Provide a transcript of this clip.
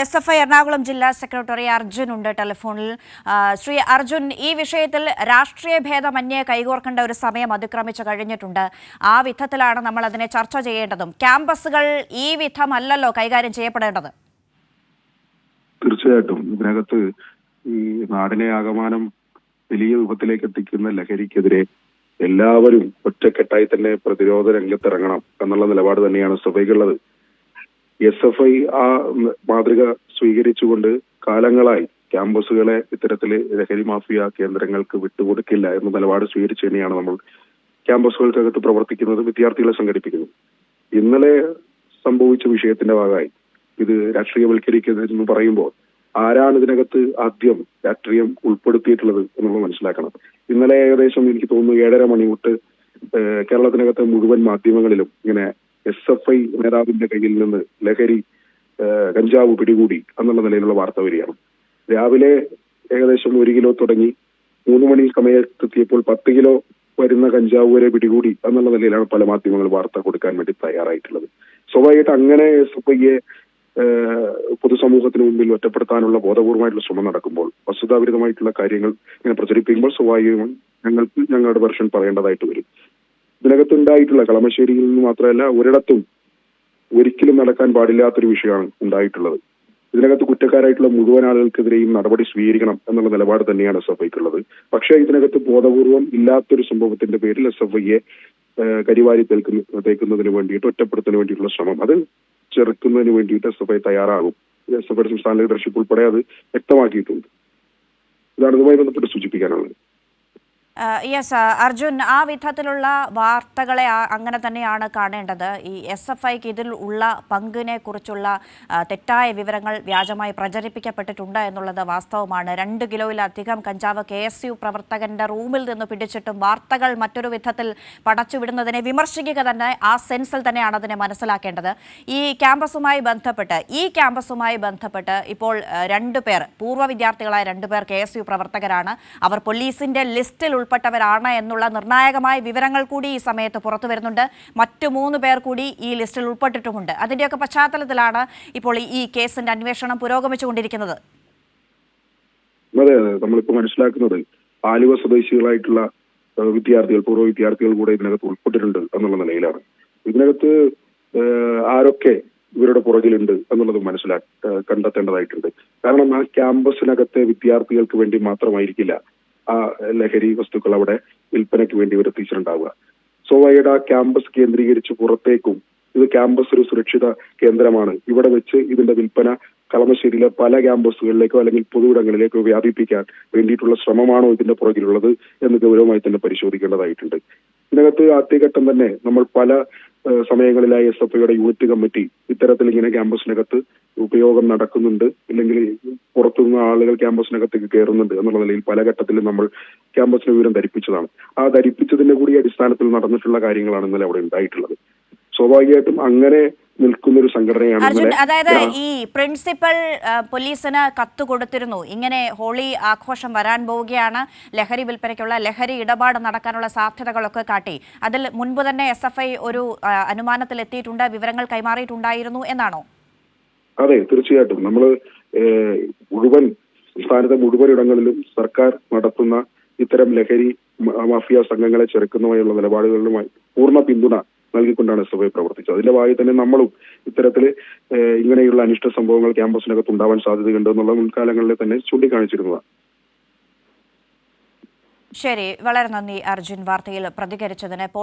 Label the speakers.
Speaker 1: SFI Ernakulam ജില്ലാ secretary Arjun ഉണ്ട് ടെലിഫോണിൽ. ശ്രീ അർജുൻ, ഈ വിഷയത്തിൽ രാഷ്ട്രീയ ഭേദമന്യേ കൈകോർക്കേണ്ട ഒരു സമയം അതിക്രമിച്ചു കഴിഞ്ഞിട്ടുണ്ട്. ആ വിധത്തിലാണ് നമ്മൾ അതിനെ ചർച്ച ചെയ്യേണ്ടതും. ക്യാമ്പസുകൾ ഈ വിധമല്ലല്ലോ കൈകാര്യം ചെയ്യപ്പെടേണ്ടത്.
Speaker 2: തീർച്ചയായിട്ടും ഇതിനകത്ത് ഈ നാടിനെ ആകമാനം വലിയ വിപത്തിലേക്ക് എത്തിക്കുന്ന ലഹരിക്കെതിരെ എല്ലാവരും ഒറ്റക്കെട്ടായി തന്നെ പ്രതിരോധ രംഗത്തിറങ്ങണം എന്നുള്ള നിലപാട് തന്നെയാണ് സഭയ്ക്കുള്ളത്. SFI ആ മാതൃക സ്വീകരിച്ചുകൊണ്ട് കാലങ്ങളായി ക്യാമ്പസുകളെ ഇത്തരത്തില് ലഹരി മാഫിയ കേന്ദ്രങ്ങൾക്ക് വിട്ടുകൊടുക്കില്ല എന്ന നിലപാട് സ്വീകരിച്ചു തന്നെയാണ് നമ്മൾ ക്യാമ്പസുകൾക്കകത്ത് പ്രവർത്തിക്കുന്നത്, വിദ്യാർത്ഥികളെ സംഘടിപ്പിക്കുന്നത്. ഇന്നലെ സംഭവിച്ച വിഷയത്തിന്റെ ഭാഗമായി ഇത് രാഷ്ട്രീയവൽക്കരിക്കുന്നതെന്ന് പറയുമ്പോൾ ആരാണ് ഇതിനകത്ത് ആദ്യം രാഷ്ട്രീയം ഉൾപ്പെടുത്തിയിട്ടുള്ളത് എന്നുള്ളത് മനസ്സിലാക്കണം. ഇന്നലെ ഏകദേശം എനിക്ക് തോന്നുന്നു 7:30 മണി തൊട്ട് കേരളത്തിനകത്തെ മുഴുവൻ മാധ്യമങ്ങളിലും ഇങ്ങനെ SFI നേതാവിന്റെ കയ്യിൽ നിന്ന് ലഹരി കഞ്ചാവ് പിടികൂടി എന്നുള്ള നിലയിലുള്ള വാർത്ത വരികയാണ്. രാവിലെ ഏകദേശം 1 കിലോ തുടങ്ങി 3 മണി സമയത്തെത്തിയപ്പോൾ 10 കിലോ വരുന്ന കഞ്ചാവ് വരെ പിടികൂടി എന്നുള്ള നിലയിലാണ് പല മാധ്യമങ്ങൾ വാർത്ത കൊടുക്കാൻ വേണ്ടി തയ്യാറായിട്ടുള്ളത്. സ്വാഭാവികമായിട്ട് അങ്ങനെ SFIയെ പൊതുസമൂഹത്തിന് മുമ്പിൽ ഒറ്റപ്പെടുത്താനുള്ള ബോധപൂർവമായിട്ടുള്ള ശ്രമം നടക്കുമ്പോൾ, വസ്തുതാവിരുദ്ധമായിട്ടുള്ള കാര്യങ്ങൾ ഇങ്ങനെ പ്രചരിപ്പിക്കുമ്പോൾ സ്വാഭാവികമായി ഞങ്ങളുടെ വെർഷൻ പറയേണ്ടതായിട്ട് വരും. ഇതിനകത്ത് ഉണ്ടായിട്ടുള്ള കളമശ്ശേരിയിൽ നിന്ന് മാത്രമല്ല ഒരിടത്തും ഒരിക്കലും നടക്കാൻ പാടില്ലാത്തൊരു വിഷയമാണ് ഉണ്ടായിട്ടുള്ളത്. ഇതിനകത്ത് കുറ്റക്കാരായിട്ടുള്ള മുഴുവൻ ആളുകൾക്കെതിരെയും നടപടി സ്വീകരിക്കണം എന്നുള്ള നിലപാട് തന്നെയാണ് SFIക്കുള്ളത്. പക്ഷേ ഇതിനകത്ത് ബോധപൂർവം ഇല്ലാത്തൊരു സംഭവത്തിന്റെ പേരിൽ SFIയെ കരിവാരി തേക്കുന്നതിന് വേണ്ടിയിട്ട്, ഒറ്റപ്പെടുത്തുന്നതിന് വേണ്ടിയിട്ടുള്ള ശ്രമം അത് ചെറുക്കുന്നതിന് വേണ്ടിയിട്ട് SFI തയ്യാറാകും. SFI സംസ്ഥാന ലീഡർഷിപ്പ് ഉൾപ്പെടെ അത് വ്യക്തമാക്കിയിട്ടുണ്ട്. ഇതാണ് ഇതുമായി ബന്ധപ്പെട്ട് സൂചിപ്പിക്കാനുള്ളത്.
Speaker 1: യെസ് അർജുൻ, ആ വിധത്തിലുള്ള വാർത്തകളെ അങ്ങനെ തന്നെയാണ് കാണേണ്ടത്. ഈ SFIക്ക് ഇതിൽ ഉള്ള പങ്കിനെ കുറിച്ചുള്ള തെറ്റായ വിവരങ്ങൾ വ്യാജമായി പ്രചരിപ്പിക്കപ്പെട്ടിട്ടുണ്ട് എന്നുള്ളത് വാസ്തവമാണ്. 2 കിലോയിലധികം കഞ്ചാവ് KSU പ്രവർത്തകന്റെ റൂമിൽ നിന്ന് പിടിച്ചിട്ടും വാർത്തകൾ മറ്റൊരു വിധത്തിൽ പടച്ചുവിടുന്നതിനെ വിമർശിക്കുക തന്നെ ആ സെൻസിൽ തന്നെയാണ് അതിനെ മനസ്സിലാക്കേണ്ടത്. ഈ ക്യാമ്പസുമായി ബന്ധപ്പെട്ട് ഇപ്പോൾ 2 പേർ, പൂർവ്വ വിദ്യാർത്ഥികളായ 2 പേർ KSU പ്രവർത്തകരാണ്. അവർ പോലീസിന്റെ ലിസ്റ്റിൽ ഉൾപ്പെട്ടവരാണ് എന്നുള്ള നിർണായകമായ വിവരങ്ങൾ കൂടി ഈ സമയത്ത് പുറത്തു വരുന്നുണ്ട്. മറ്റു 3 പേർ കൂടി ഈ ലിസ്റ്റിൽ ഉൾപ്പെട്ടിട്ടുമുണ്ട്. അതിന്റെയൊക്കെ പശ്ചാത്തലത്തിലാണ് ഇപ്പോൾ ഈ കേസിന്റെ അന്വേഷണം പുരോഗമിച്ചുകൊണ്ടിരിക്കുന്നത്.
Speaker 2: അതെ, നമ്മളിപ്പോൾ മനസ്സിലാക്കുന്നത് ആലുവ സ്വദേശികളായിട്ടുള്ള വിദ്യാർത്ഥികൾ, പൂർവ്വ വിദ്യാർത്ഥികൾ കൂടെ ഇതിനകത്ത് ഉൾപ്പെട്ടിട്ടുണ്ട് എന്നുള്ള നിലയിലാണ്. ഇതിനകത്ത് ആരൊക്കെ ഇവരുടെ പുറകിലുണ്ട് എന്നുള്ളത് കണ്ടെത്തേണ്ടതായിട്ടുണ്ട്. കാരണം ആ ക്യാമ്പസിനകത്തെ വിദ്യാർത്ഥികൾക്ക് വേണ്ടി മാത്രമായിരിക്കില്ല ആ ലഹരി വസ്തുക്കൾ അവിടെ വിൽപ്പനയ്ക്ക് വേണ്ടി ഇവർ എത്തിച്ചിട്ടുണ്ടാവുക. സ്വാഭാവികമായിട്ട് ആ ക്യാമ്പസ് കേന്ദ്രീകരിച്ച് പുറത്തേക്കും, ഇത് ക്യാമ്പസ് ഒരു സുരക്ഷിത കേന്ദ്രമാണ്, ഇവിടെ വെച്ച് ഇതിന്റെ വിൽപ്പന കളമശ്ശേരിയിലെ പല ക്യാമ്പസുകളിലേക്കോ അല്ലെങ്കിൽ പൊതുവിടങ്ങളിലേക്കോ വ്യാപിപ്പിക്കാൻ വേണ്ടിയിട്ടുള്ള ശ്രമമാണോ ഇതിന്റെ പുറകിലുള്ളത് എന്ന് ഗൗരവമായി തന്നെ പരിശോധിക്കേണ്ടതായിട്ടുണ്ട്. ഇതിനകത്ത് ആദ്യഘട്ടം തന്നെ നമ്മൾ പല സമയങ്ങളിലായി SFIയുടെ യൂണിറ്റ് കമ്മിറ്റി ഇത്തരത്തിൽ ഇങ്ങനെ ക്യാമ്പസിനകത്ത് ഉപയോഗം നടക്കുന്നുണ്ട്, ഇല്ലെങ്കിൽ പുറത്തുനിന്ന് ആളുകൾ ക്യാമ്പസിനകത്തേക്ക് കയറുന്നുണ്ട് എന്നുള്ള നിലയിൽ പല ഘട്ടത്തിലും നമ്മൾ ക്യാമ്പസിന് വിവരം ധരിപ്പിച്ചതാണ്. ആ ധരിപ്പിച്ചതിന്റെ കൂടി അടിസ്ഥാനത്തിൽ നടന്നിട്ടുള്ള കാര്യങ്ങളാണ് ഇന്നലെ അവിടെ ഉണ്ടായിട്ടുള്ളത്. സ്വാഭാവികമായിട്ടും അങ്ങനെ നിൽക്കുന്ന ഒരു സംഘടനയാണ്.
Speaker 1: അർജുൻ, അതായത് ഈ പ്രിൻസിപ്പൽ പോലീസിന് കത്ത് കൊടുത്തിരുന്നു, ഇങ്ങനെ ഹോളി ആഘോഷം വരാൻ പോവുകയാണ്, ലഹരി വിൽപ്പനയ്ക്കുള്ള, ലഹരി ഇടപാട് നടക്കാനുള്ള സാധ്യതകളൊക്കെ കാട്ടി. അതിൽ മുൻപ് തന്നെ SFI ഒരു അനുമാനത്തിൽ എത്തിയിട്ടുണ്ട്, വിവരങ്ങൾ കൈമാറിയിട്ടുണ്ടായിരുന്നു എന്നാണോ?
Speaker 2: അതെ, തീർച്ചയായിട്ടും. നമ്മൾ സംസ്ഥാനത്തെ മുഴുവൻ ഇടങ്ങളിലും സർക്കാർ നടത്തുന്ന ഇത്തരം ലഹരി മാഫിയ സംഘങ്ങളെ ചെറുക്കുന്നതുമായുള്ള നിലപാടുകളുമായി പൂർണ്ണ പിന്തുണ നൽകിക്കൊണ്ടാണ് SFI പ്രവർത്തിച്ചത്. അതിന്റെ ഭാഗമായി തന്നെ നമ്മളും ഇത്തരത്തില് ഇങ്ങനെയുള്ള അനിഷ്ട സംഭവങ്ങൾ ക്യാമ്പസിനകത്ത് ഉണ്ടാവാൻ സാധ്യതയുണ്ട് എന്നുള്ള മുൻകാലങ്ങളിൽ തന്നെ ചൂണ്ടിക്കാണിച്ചിരുന്നതാണ്.
Speaker 1: ശരി, വളരെ നന്ദി അർജുൻ വാർത്തയിൽ പ്രതികരിച്ചതിന്.